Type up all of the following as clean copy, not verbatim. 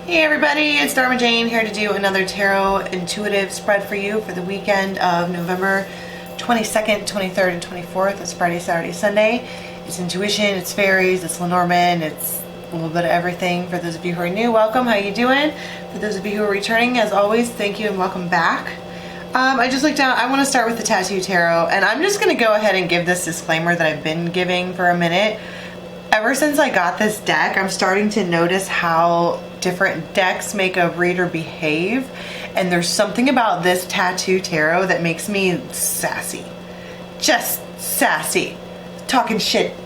Hey everybody, it's Dharma Jane here to do another tarot intuitive spread for you for the weekend of November 22nd, 23rd, and 24th. It's Friday, Saturday, Sunday. It's intuition, it's fairies, it's Lenormand, it's a little bit of everything. For those of you who are new, welcome. How you doing? For those of you who are returning, as always, thank you and welcome back. I just looked down. I want to start with the Tattoo Tarot, and I'm just going to go ahead and give this disclaimer that I've been giving for a minute. Ever since I got this deck, I'm starting to notice how different decks make a reader behave, and there's something about this Tattoo Tarot that makes me sassy. Just sassy. Talking shit.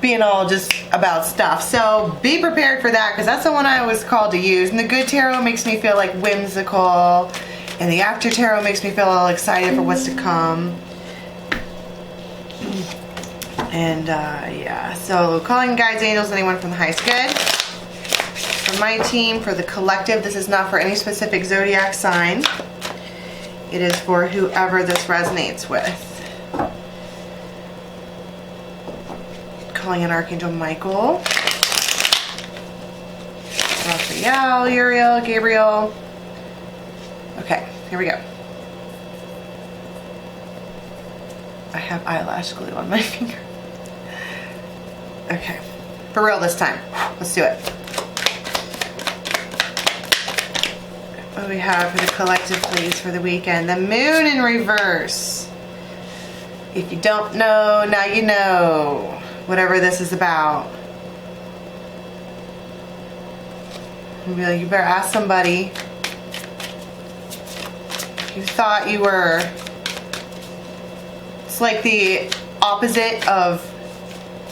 Being all just about stuff. So be prepared for that, because that's the one I was called to use. And the Good Tarot makes me feel like whimsical, and the Actor Tarot makes me feel all excited for what's to come. And yeah, so calling guides, angels, anyone from the highest good. For my team, for the collective, this is not for any specific zodiac sign. It is for whoever this resonates with. Calling in Archangel Michael, Raphael, Uriel, Gabriel. Okay, here we go. I have eyelash glue on my finger. Okay, for real this time. Let's do it. What do we have for the collective, please, for the weekend? The Moon in reverse. If you don't know, now you know. Whatever this is about. You better ask somebody. You thought you were... It's like the opposite of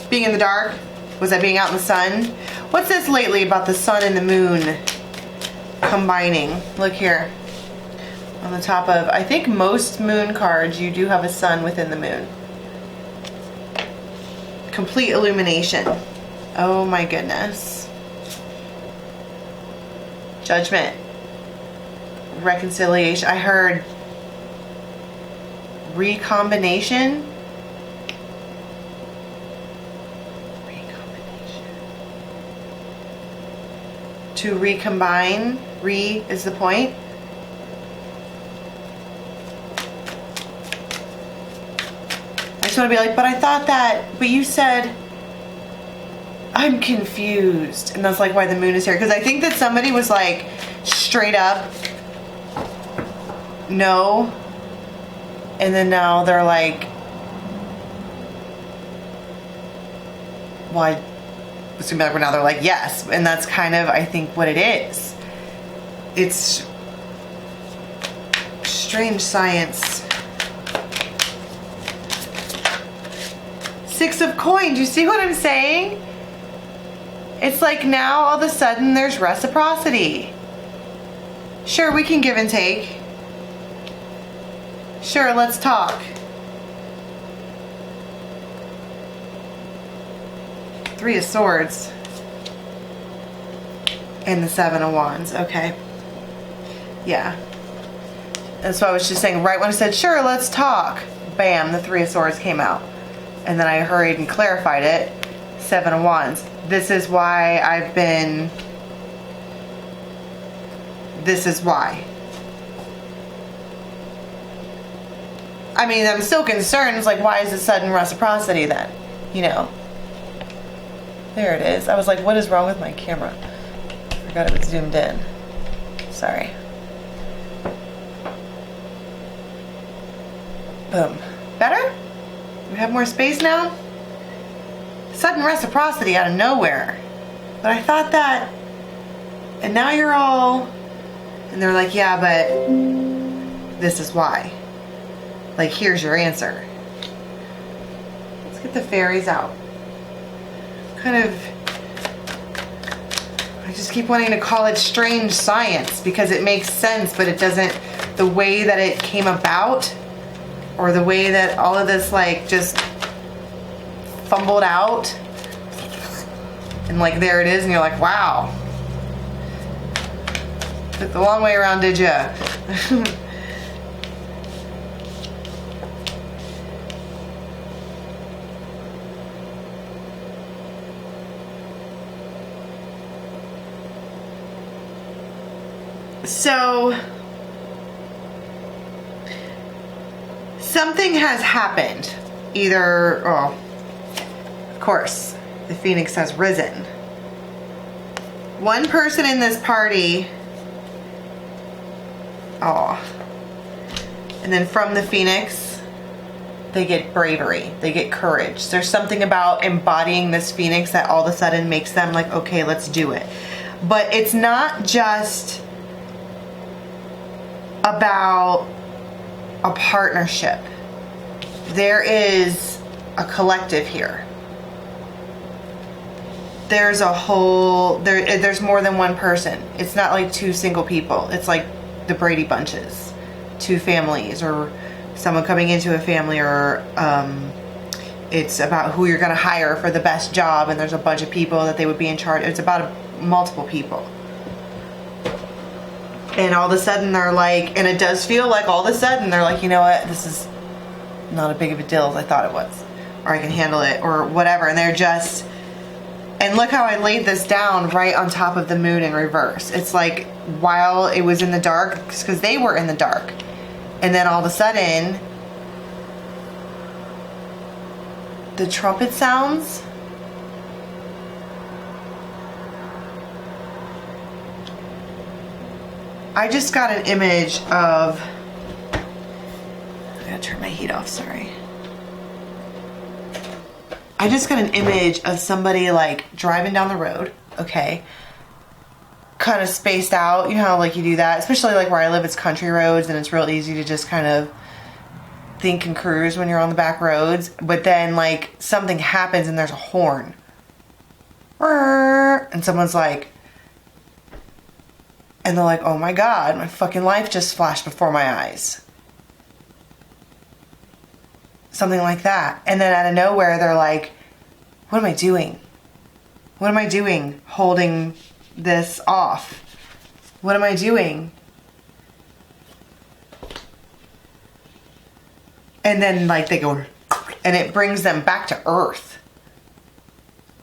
being in the dark. Was that being out in the sun? What's this lately about the sun and the moon combining? Look here. On the top of, I think most moon cards, you do have a sun within the moon. Complete illumination. Oh my goodness. Judgment. Reconciliation. I heard recombination. To recombine. Re is the point. I just want to be like, but I thought that, but you said, I'm confused. And that's like why the moon is here. Because I think that somebody was like, straight up, no. And then now they're like, well, I was gonna be like, now they're like, yes. And that's kind of, I think, what it is. It's strange science. Six of coins. You see what I'm saying? It's like now all of a sudden there's reciprocity. Sure, we can give and take. Sure, let's talk. Three of Swords. And the Seven of Wands. Okay. Yeah. That's what I was just saying. Right when I said, sure, let's talk. Bam, the Three of Swords came out. And then I hurried and clarified it. Seven of Wands. This is why I've been... This is why. I mean, I'm still concerned. It's like, why is it sudden reciprocity then? You know? There it is. I was like, what is wrong with my camera? I forgot it was zoomed in. Sorry. Boom. Better? We have more space now? Sudden reciprocity out of nowhere. But I thought that... And now you're all... And they're like, yeah, but... This is why. Like, here's your answer. Let's get the fairies out. Kind of... I just keep wanting to call it strange science because it makes sense, but it doesn't... The way that it came about, or the way that all of this, like, just fumbled out, and like, there it is, and you're like, wow. Took the long way around, did ya? So something has happened. Either, oh, of course, the Phoenix has risen. One person in this party, oh, and then from the Phoenix, they get bravery, they get courage. There's something about embodying this Phoenix that all of a sudden makes them like, okay, let's do it. But it's not just about a partnership. There is a collective here. There's a whole, there's more than one person. It's not like two single people. It's like the Brady Bunches, two families, or someone coming into a family, or it's about who you're going to hire for the best job, and there's a bunch of people that they would be in charge. It's about multiple people. And all of a sudden they're like, and it does feel like all of a sudden they're like, you know what, this is not as big of a deal as I thought it was, or I can handle it, or whatever. And they're just, and look how I laid this down right on top of the moon in reverse. It's like while it was in the dark, because they were in the dark, and then all of a sudden the trumpet sounds. I just got an image of, I gotta turn my heat off, sorry. I just got an image of somebody like driving down the road, okay, kind of spaced out. You know how like you do that, especially like where I live, it's country roads, and it's real easy to just kind of think and cruise when you're on the back roads. But then like something happens and there's a horn, and someone's like, and they're like, oh my God, my fucking life just flashed before my eyes. Something like that. And then out of nowhere, they're like, what am I doing? What am I doing holding this off? What am I doing? And then like they go, and it brings them back to earth.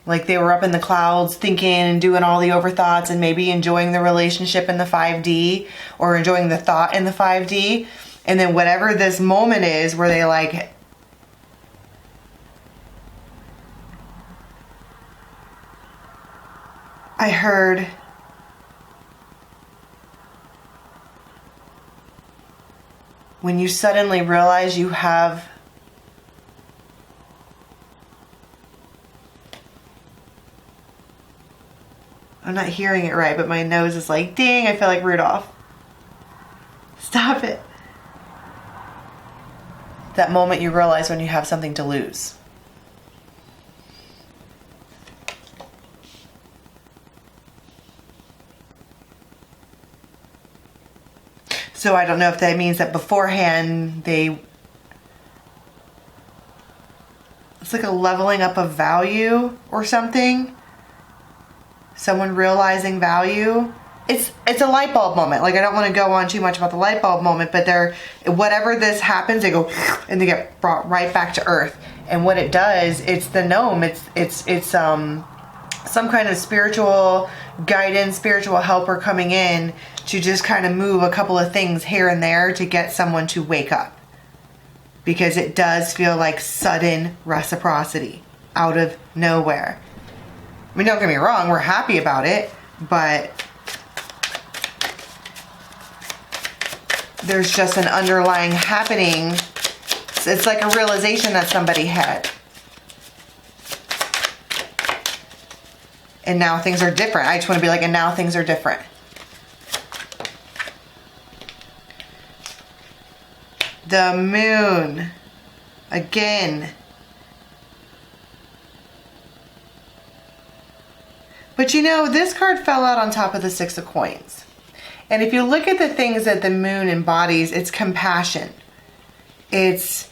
Like they were up in the clouds thinking and doing all the overthoughts and maybe enjoying the relationship in the 5D, or enjoying the thought in the 5D. And then whatever this moment is where they like, I heard, when you suddenly realize you have I'm not hearing it right, but my nose is like, ding, I feel like Rudolph. Stop it. That moment you realize when you have something to lose. So I don't know if that means that beforehand it's like a leveling up of value or something. Someone realizing value. It's a light bulb moment. Like I don't want to go on too much about the light bulb moment, but whatever this happens, they go and they get brought right back to earth. And what it does, it's the gnome. It's some kind of spiritual guidance, spiritual helper coming in to just kind of move a couple of things here and there to get someone to wake up. Because it does feel like sudden reciprocity out of nowhere. I mean, don't get me wrong, we're happy about it, but there's just an underlying happening. It's like a realization that somebody had. And now things are different. I just want to be like, and now things are different. The moon. Again. But you know, this card fell out on top of the Six of Coins. And if you look at the things that the moon embodies, it's compassion. It's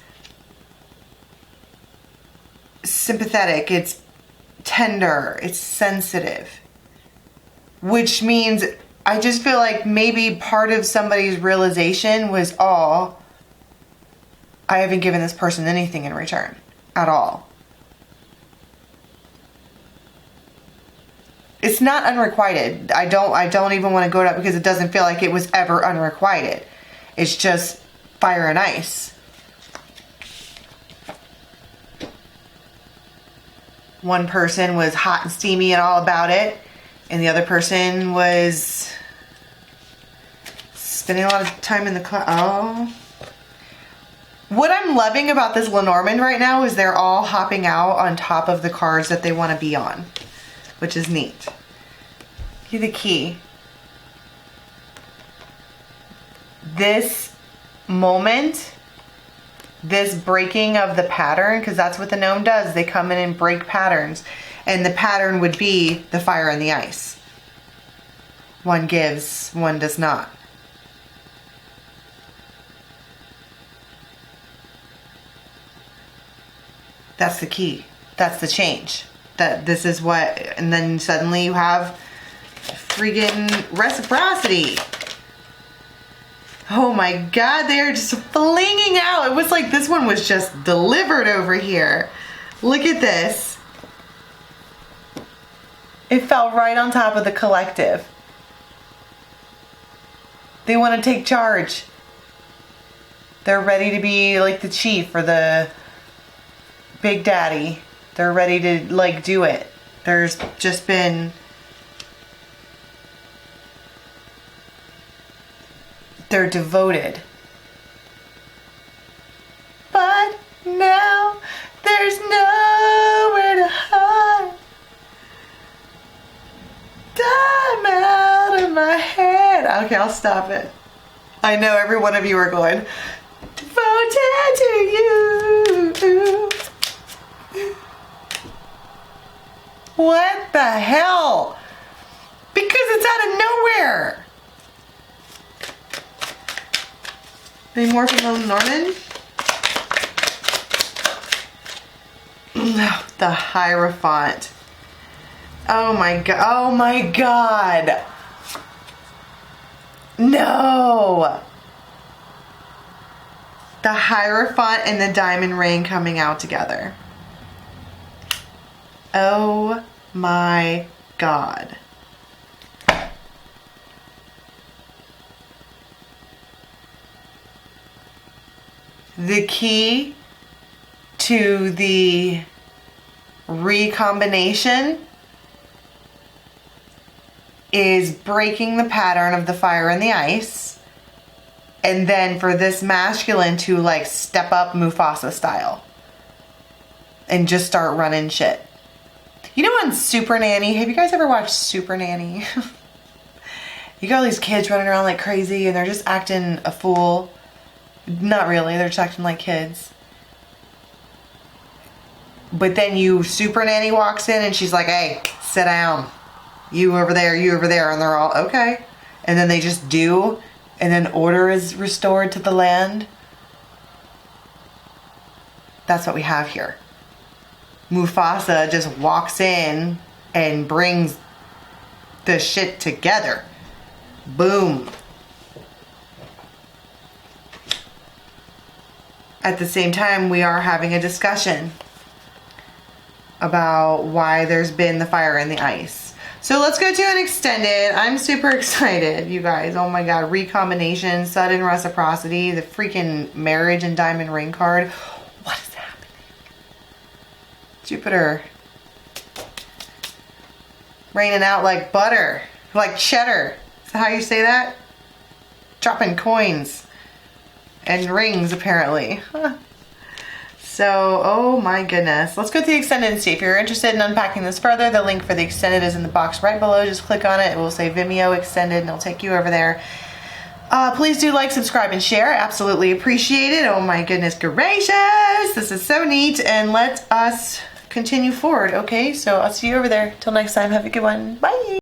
sympathetic. It's tender. It's sensitive. Which means I just feel like maybe part of somebody's realization was, oh, I haven't given this person anything in return at all. It's not unrequited. I don't even want to go to it because it doesn't feel like it was ever unrequited. It's just fire and ice. One person was hot and steamy and all about it, and the other person was spending a lot of time in the cloud. Oh. What I'm loving about this Lenormand right now is they're all hopping out on top of the cards that they want to be on, which is neat. Give the key. This moment, this breaking of the pattern, because that's what the gnome does. They come in and break patterns. And the pattern would be the fire and the ice. One gives, one does not. That's the key. That's the change. That this is what, and then suddenly you have freaking reciprocity. Oh my God, they are just flinging out. It was like this one was just delivered over here. Look at this. It fell right on top of the collective. They want to take charge. They're ready to be like the chief or the Big Daddy. They're ready to like do it. There's just been, they're devoted. But now there's nowhere to hide. I'm out of my head. Okay, I'll stop it. I know every one of you are going, devoted to you. What the hell? Because it's out of nowhere. Any more from the Norman? The Hierophant. Oh my God. Oh my God. No. The Hierophant and the diamond ring coming out together. Oh my God. The key to the recombination is breaking the pattern of the fire and the ice, and then for this masculine to like step up Mufasa style and just start running shit. You know, on Super Nanny, have you guys ever watched Super Nanny? You got all these kids running around like crazy and they're just acting a fool. Not really, they're just acting like kids. But then Super Nanny walks in and she's like, hey, sit down. You over there, and they're all, okay. And then they just do, and then order is restored to the land. That's what we have here. Mufasa just walks in and brings the shit together. Boom. At the same time, we are having a discussion about why there's been the fire and the ice. So let's go to an extended. I'm super excited, you guys. Oh my God. Recombination, sudden reciprocity, the freaking marriage and diamond ring card. What is happening? Jupiter. Raining out like butter. Like cheddar. Is that how you say that? Dropping coins. And rings, apparently. Huh. So, oh my goodness. Let's go to the extended and see. If you're interested in unpacking this further, the link for the extended is in the box right below. Just click on it. It will say Vimeo extended and it'll take you over there. Please do like, subscribe, and share. Absolutely appreciate it. Oh my goodness gracious. This is so neat. And let us continue forward. Okay, so I'll see you over there. Till next time, have a good one. Bye.